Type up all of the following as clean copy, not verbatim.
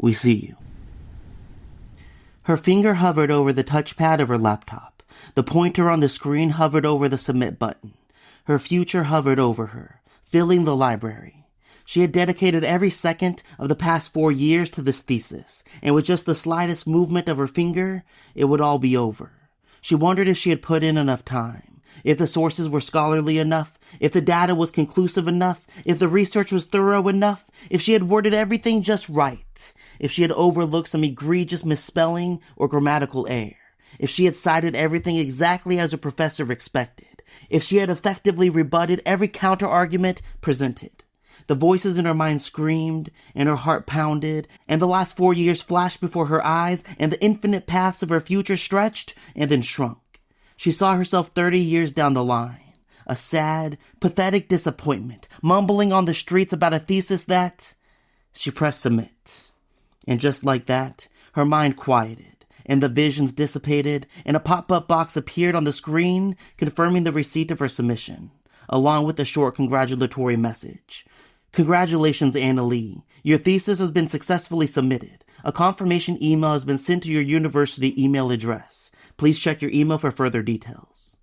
We see you. Her finger hovered over the touchpad of her laptop. The pointer on the screen hovered over the submit button. Her future hovered over her, filling the library. She had dedicated every second of the past 4 years to this thesis, and with just the slightest movement of her finger, it would all be over. She wondered if she had put in enough time, if the sources were scholarly enough, if the data was conclusive enough, if the research was thorough enough, if she had worded everything just right, if she had overlooked some egregious misspelling or grammatical error, if she had cited everything exactly as a professor expected, if she had effectively rebutted every counter-argument presented. The voices in her mind screamed, and her heart pounded, and the last 4 years flashed before her eyes, and the infinite paths of her future stretched and then shrunk. She saw herself 30 years down the line, a sad, pathetic disappointment, mumbling on the streets about a thesis that... She pressed submit. And just like that, her mind quieted, and the visions dissipated, and a pop-up box appeared on the screen confirming the receipt of her submission, along with a short congratulatory message. Congratulations, Anna Lee. Your thesis has been successfully submitted. A confirmation email has been sent to your university email address. Please check your email for further details.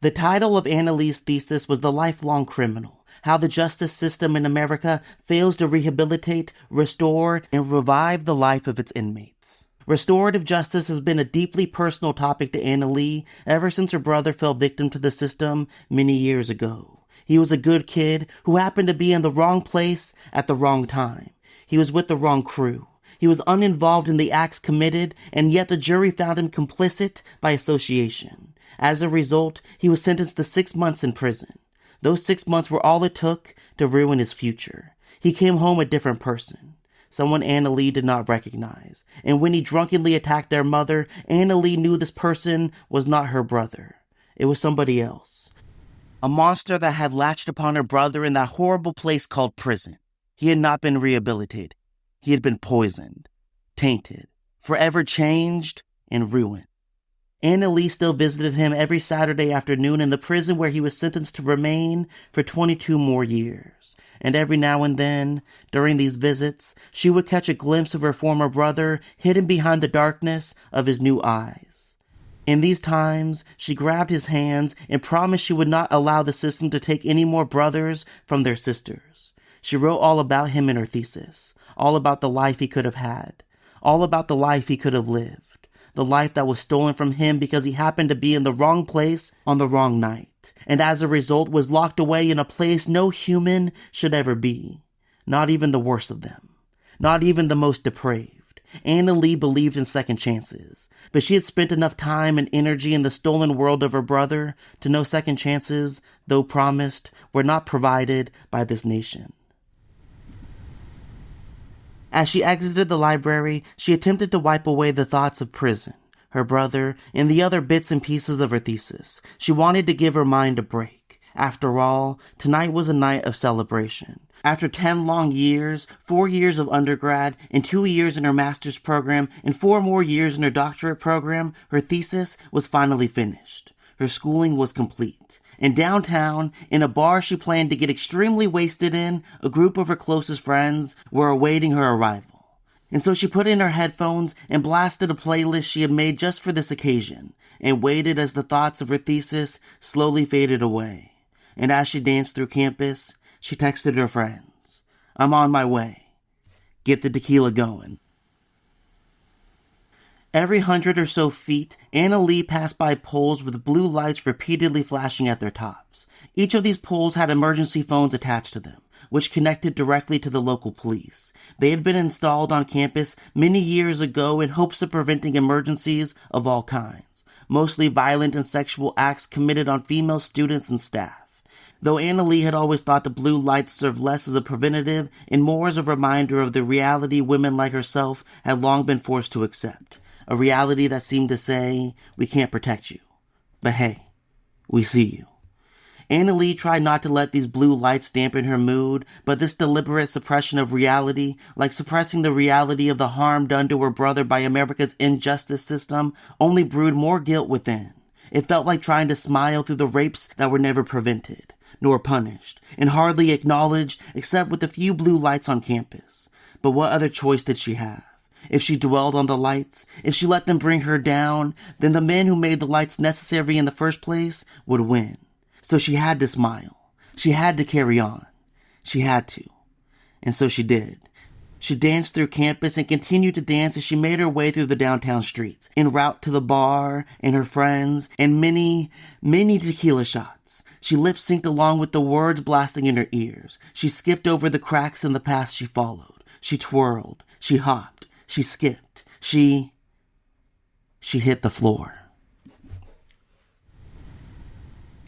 The title of Anna Lee's thesis was The Lifelong Criminal: How the Justice System in America Fails to Rehabilitate, Restore, and Revive the Life of its Inmates. Restorative justice has been a deeply personal topic to Anna Lee ever since her brother fell victim to the system many years ago. He was a good kid who happened to be in the wrong place at the wrong time. He was with the wrong crew. He was uninvolved in the acts committed, and yet the jury found him complicit by association. As a result, he was sentenced to 6 months in prison. Those 6 months were all it took to ruin his future. He came home a different person. Someone Anna Lee did not recognize. And when he drunkenly attacked their mother, Anna Lee knew this person was not her brother. It was somebody else. A monster that had latched upon her brother in that horrible place called prison. He had not been rehabilitated. He had been poisoned, tainted, forever changed, and ruined. Anna Lee still visited him every Saturday afternoon in the prison where he was sentenced to remain for 22 more years. And every now and then, during these visits, she would catch a glimpse of her former brother hidden behind the darkness of his new eyes. In these times, she grabbed his hands and promised she would not allow the system to take any more brothers from their sisters. She wrote all about him in her thesis, all about the life he could have had, all about the life he could have lived, the life that was stolen from him because he happened to be in the wrong place on the wrong night, and as a result was locked away in a place no human should ever be, not even the worst of them, not even the most depraved. Anna Lee believed in second chances, but she had spent enough time and energy in the stolen world of her brother to know second chances, though promised, were not provided by this nation. As she exited the library, she attempted to wipe away the thoughts of prison, her brother, and the other bits and pieces of her thesis. She wanted to give her mind a break. After all, tonight was a night of celebration. After 10 long years, 4 years of undergrad, and 2 years in her master's program, and 4 more years in her doctorate program, her thesis was finally finished. Her schooling was complete. And downtown, in a bar she planned to get extremely wasted in, a group of her closest friends were awaiting her arrival. And so she put in her headphones and blasted a playlist she had made just for this occasion, and waited as the thoughts of her thesis slowly faded away. And as she danced through campus, she texted her friends, "I'm on my way. Get the tequila going." Every 100 or so feet, Anna Lee passed by poles with blue lights repeatedly flashing at their tops. Each of these poles had emergency phones attached to them, which connected directly to the local police. They had been installed on campus many years ago in hopes of preventing emergencies of all kinds, mostly violent and sexual acts committed on female students and staff. Though Anna Lee had always thought the blue lights served less as a preventative and more as a reminder of the reality women like herself had long been forced to accept. A reality that seemed to say, we can't protect you. But hey, we see you. Anna Lee tried not to let these blue lights dampen her mood, but this deliberate suppression of reality, like suppressing the reality of the harm done to her brother by America's injustice system, only brewed more guilt within. It felt like trying to smile through the rapes that were never prevented, nor punished, and hardly acknowledged except with the few blue lights on campus. But what other choice did she have? If she dwelled on the lights, if she let them bring her down, then the men who made the lights necessary in the first place would win. So she had to smile. She had to carry on. She had to. And so she did. She danced through campus and continued to dance as she made her way through the downtown streets, en route to the bar and her friends and many, many tequila shots. She lip-synced along with the words blasting in her ears. She skipped over the cracks in the path she followed. She twirled. She hopped. She skipped. She hit the floor.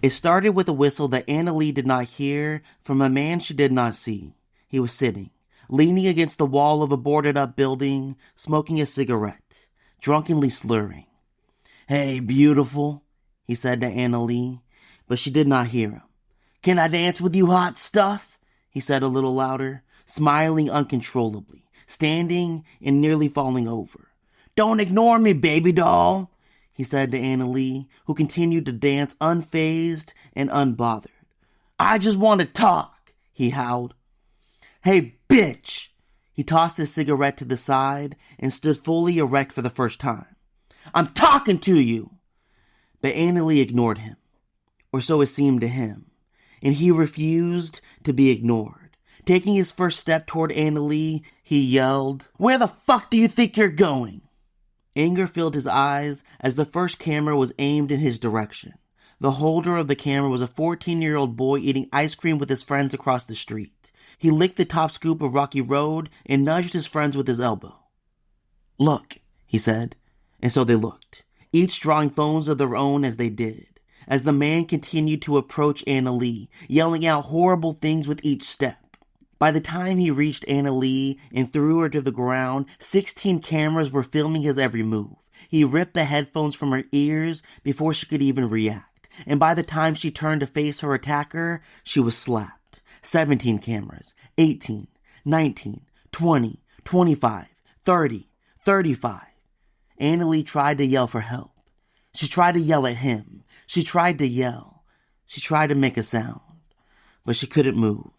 It started with a whistle that Anna Lee did not hear from a man she did not see. He was sitting, leaning against the wall of a boarded-up building, smoking a cigarette, drunkenly slurring. "Hey, beautiful," he said to Anna Lee, but she did not hear him. "Can I dance with you, hot stuff?" he said a little louder, smiling uncontrollably, standing and nearly falling over. "Don't ignore me, baby doll," he said to Anna Lee, who continued to dance unfazed and unbothered. "I just want to talk," he howled. "Hey, bitch!" He tossed his cigarette to the side and stood fully erect for the first time. "I'm talking to you!" But Anna Lee ignored him, or so it seemed to him, and he refused to be ignored. Taking his first step toward Anna Lee, he yelled, "Where the fuck do you think you're going?" Anger filled his eyes as the first camera was aimed in his direction. The holder of the camera was a 14-year-old boy eating ice cream with his friends across the street. He licked the top scoop of Rocky Road and nudged his friends with his elbow. "Look," he said, and so they looked, each drawing phones of their own as they did, as the man continued to approach Anna Lee, yelling out horrible things with each step. By the time he reached Anna Lee and threw her to the ground, 16 cameras were filming his every move. He ripped the headphones from her ears before she could even react, and by the time she turned to face her attacker, she was slapped. 17 cameras, 18, 19, 20, 25, 30, 35. Anna Lee tried to yell for help. She tried to yell at him. She tried to yell. She tried to make a sound. But she couldn't move.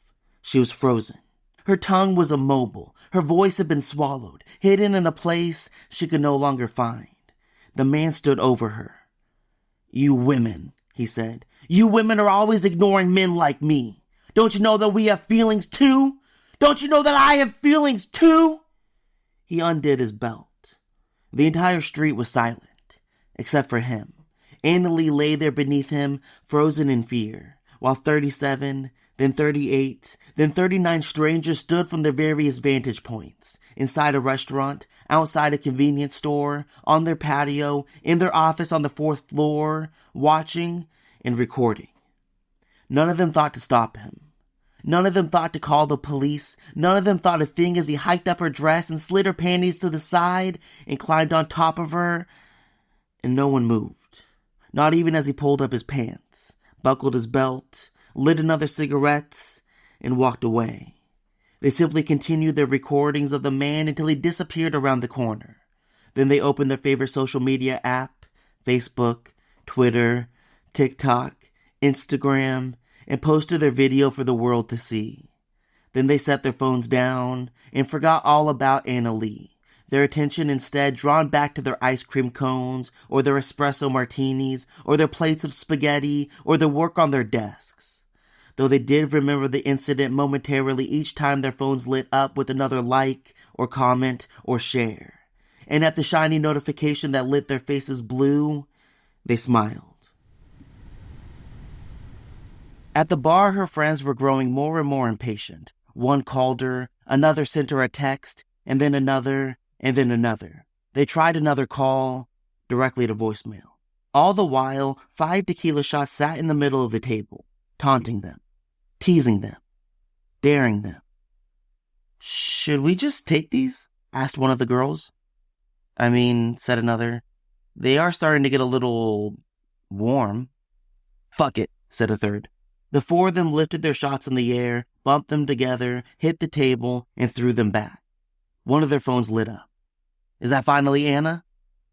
She was frozen. Her tongue was immobile. Her voice had been swallowed, hidden in a place she could no longer find. The man stood over her. "You women," he said. "You women are always ignoring men like me. Don't you know that we have feelings too? Don't you know that I have feelings too?" He undid his belt. The entire street was silent, except for him. Anna Lee lay there beneath him, frozen in fear, while 37, then 38, then 39 strangers stood from their various vantage points, inside a restaurant, outside a convenience store, on their patio, in their office on the 4th floor, watching and recording. None of them thought to stop him. None of them thought to call the police. None of them thought a thing as he hiked up her dress and slid her panties to the side and climbed on top of her. And no one moved. Not even as he pulled up his pants, buckled his belt, lit another cigarette, and walked away. They simply continued their recordings of the man until he disappeared around the corner. Then they opened their favorite social media app, Facebook, Twitter, TikTok, Instagram, and posted their video for the world to see. Then they set their phones down and forgot all about Anna Lee, their attention instead drawn back to their ice cream cones, or their espresso martinis, or their plates of spaghetti, or their work on their desks. Though they did remember the incident momentarily each time their phones lit up with another like, or comment, or share. And at the shiny notification that lit their faces blue, they smiled. At the bar, her friends were growing more and more impatient. One called her, another sent her a text, and then another, and then another. They tried another call, directly to voicemail. All the while, 5 tequila shots sat in the middle of the table, taunting them, teasing them, daring them. "Should we just take these?" asked one of the girls. "I mean," said another, "they are starting to get a little warm." "Fuck it," said a third. The 4 of them lifted their shots in the air, bumped them together, hit the table, and threw them back. One of their phones lit up. "Is that finally Anna?"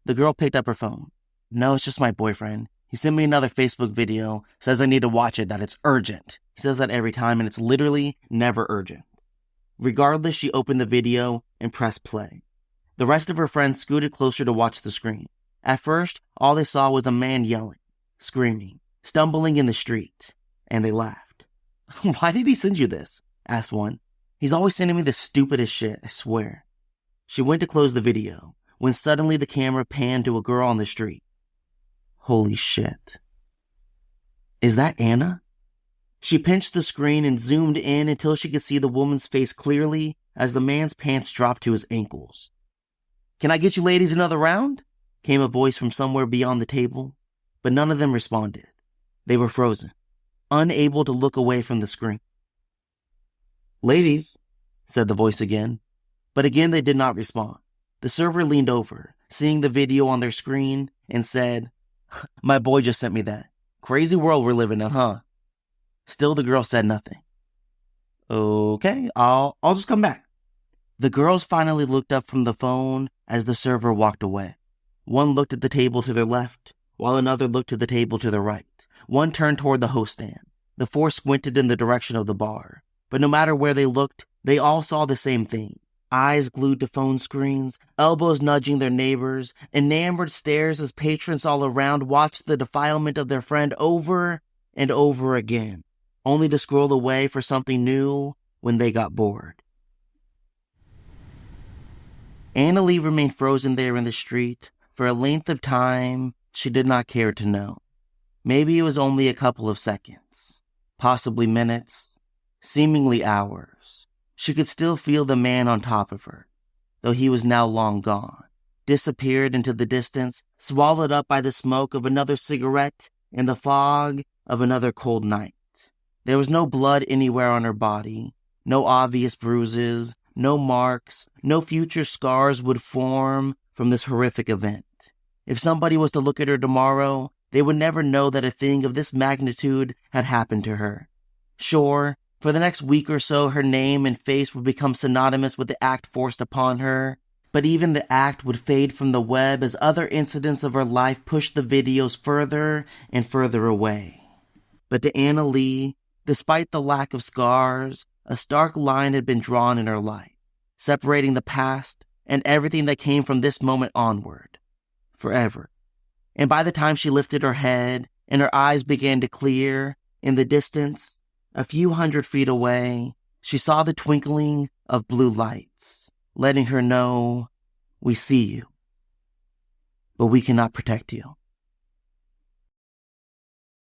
The girl picked up her phone. "No, it's just my boyfriend. He sent me another Facebook video, says I need to watch it, that it's urgent." He says that every time, and it's literally never urgent. Regardless, she opened the video and pressed play. The rest of her friends scooted closer to watch the screen. At first, all they saw was a man yelling, screaming, stumbling in the street, and they laughed. "Why did he send you this?" asked one. "He's always sending me the stupidest shit, I swear." She went to close the video, when suddenly the camera panned to a girl on the street. Holy shit. Is that Anna? She pinched the screen and zoomed in until she could see the woman's face clearly as the man's pants dropped to his ankles. "Can I get you ladies another round?" came a voice from somewhere beyond the table, but none of them responded. They were frozen, unable to look away from the screen. "Ladies," said the voice again, but again they did not respond. The server leaned over, seeing the video on their screen, and said, "My boy just sent me that. Crazy world we're living in, huh?" Still the girl said nothing. "Okay, I'll just come back." The girls finally looked up from the phone as the server walked away. One looked at the table to their left, while another looked to the table to their right. One turned toward the host stand. The four squinted in the direction of the bar. But no matter where they looked, they all saw the same thing. Eyes glued to phone screens, elbows nudging their neighbors, enamored stares as patrons all around watched the defilement of their friend over and over again, only to scroll away for something new when they got bored. Anna Lee remained frozen there in the street for a length of time she did not care to know. Maybe it was only a couple of seconds, possibly minutes, seemingly hours. She could still feel the man on top of her, though he was now long gone, disappeared into the distance, swallowed up by the smoke of another cigarette and the fog of another cold night. There was no blood anywhere on her body, no obvious bruises, no marks, no future scars would form from this horrific event. If somebody was to look at her tomorrow, they would never know that a thing of this magnitude had happened to her. Sure, for the next week or so, her name and face would become synonymous with the act forced upon her, but even the act would fade from the web as other incidents of her life pushed the videos further and further away. But to Anna Lee, despite the lack of scars, a stark line had been drawn in her life, separating the past and everything that came from this moment onward, forever. And by the time she lifted her head and her eyes began to clear, in the distance, a few 100 feet away, she saw the twinkling of blue lights, letting her know, "We see you, but we cannot protect you."